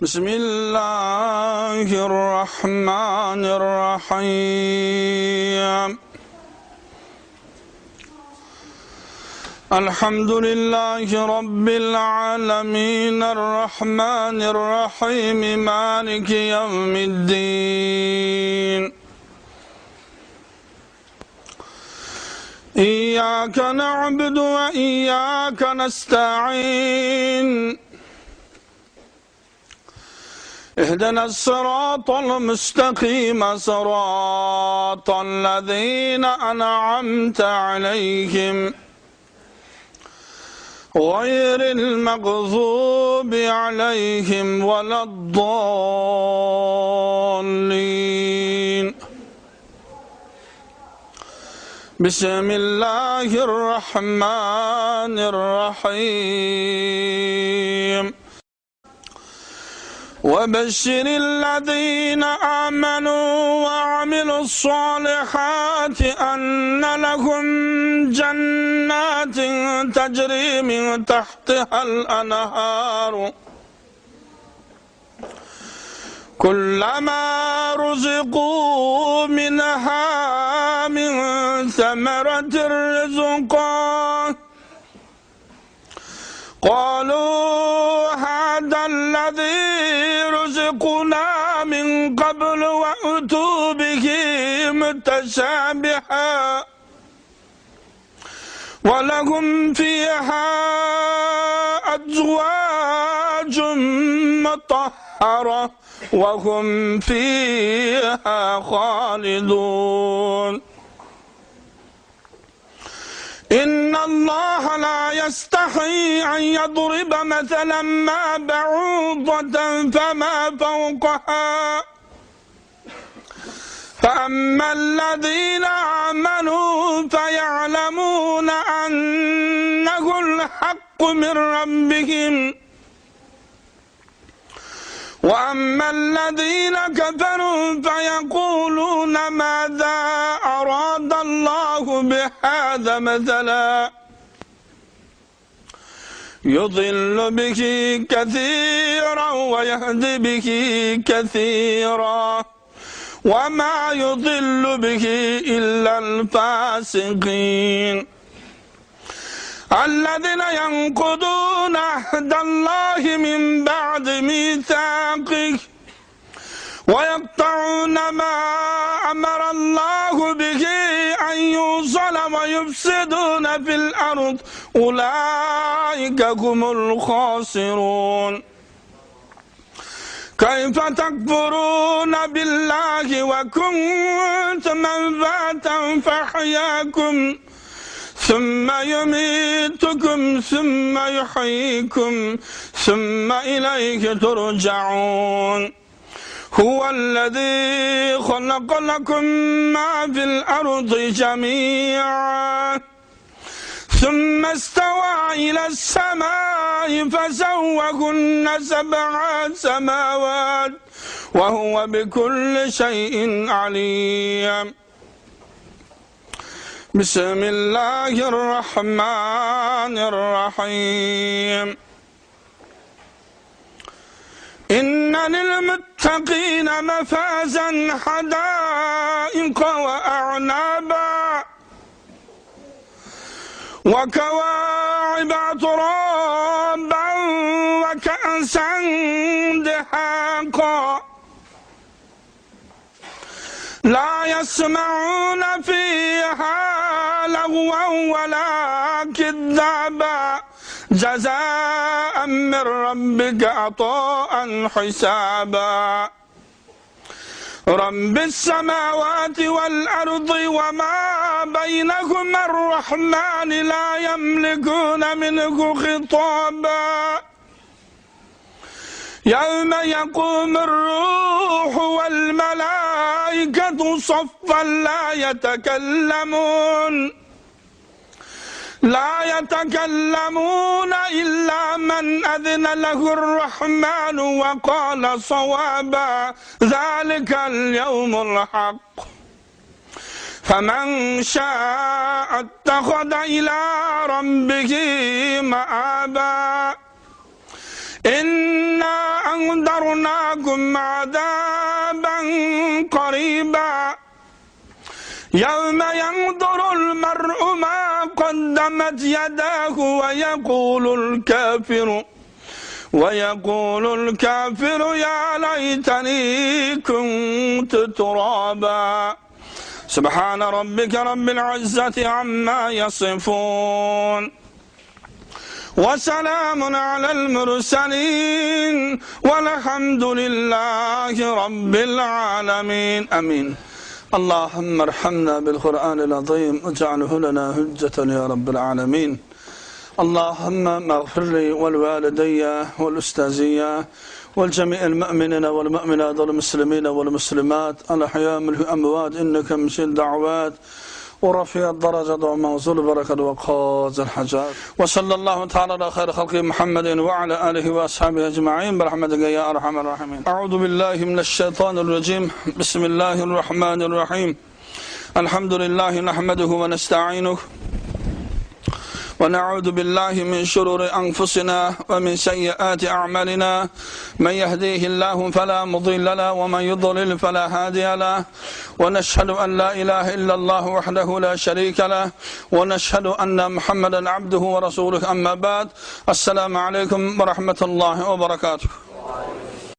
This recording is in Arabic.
بسم الله الرحمن الرحيم. الحمد لله رب العالمين الرحمن الرحيم مالك يوم الدين. إياك نعبد وإياك نستعين. اهدنا الصراط المستقيم صراط الذين أنعمت عليهم غير المغضوب عليهم ولا الضالين. بسم الله الرحمن الرحيم. وبشر الذين آمنوا وعملوا الصالحات أن لهم جنات تجري من تحتها الأنهار كلما رزقوا منها من ثمرة رزقا قالوا هذا الذي رزقنا من قبل وأتوا به متشابها ولهم فيها أزواج مطهرة وهم فيها خالدون. إن الله لا يستحي أن يضرب مثلا ما بعوضة فما فوقها فأما الذين آمنوا فيعلمون أنه الحق من ربهم وأما الذين كفروا فيقولون ماذا أراد الله بهذا مثلا يضل به كثيرا ويهدي به كثيرا وما يضل به إلا الفاسقين الذين ينقضون عهد الله من بعد ميثاقه ويقطعون ما أمر الله به أن يوصل ويفسدون في الأرض أولئك هم الخاسرون. كيف تكفرون بالله وكنتم أمواتا فأحياكم ثم يميتكم ثم يحييكم ثم إليه ترجعون. هو الذي خلق لكم ما في الأرض جميعا ثم استوى إلى السماء فسوهن 7 سماوات وهو بكل شيء عليم. بسم الله الرحمن الرحيم. إن للمتقين مفازا حدائق وأعنابا وكواعب أترابا وكأسا دهاقا لا يسمعون فيها لغوا ولا كذابا جزاء من ربك عطاء حسابا. رب السماوات والأرض وما بينهما الرحمن لا يملكون منه خطابا. يوم يقوم الروح والملائكة صفا لا يتكلمون إلا من أذن له الرحمن وقال صوابا. ذلك اليوم الحق فمن شاء اتخذ إلى ربه مآبا. إنا أنذرناكم عذابا قريبا يوم ينظر المرء ما قدمت يداه ويقول الكافر يا ليتني كنت ترابا. سبحان ربك رب العزة عما يصفون وسلام على المرسلين والحمد لله رب العالمين. أمين. اللهم ارحمنا بالقرآن العظيم واجعله لنا حجة يا رب العالمين. اللهم اغفر لي والوالدي والأستاذية والجميع المؤمنين والمؤمنات والمسلمين والمسلمات الأحياء من الأموات إنك مجيب الدعوات ورفيع الدرجة وموصول البركة وقاضي الحاجات. وصلى الله تعالى على خير خلقه محمد وعلى آله وأصحابه أجمعين برحمتك يا أرحم الراحمين. أعوذ بالله من الشيطان الرجيم. بسم الله الرحمن الرحيم. الحمد لله نحمده ونستعينه ونعوذ بالله من شرور أنفسنا ومن سيئات أعمالنا. من يهديه الله فلا مضل له ومن يضلل فلا هادي له. ونشهد أن لا إله إلا الله وحده لا شريك له ونشهد أن محمدا عبده ورسوله. أما بعد، السلام عليكم ورحمة الله وبركاته.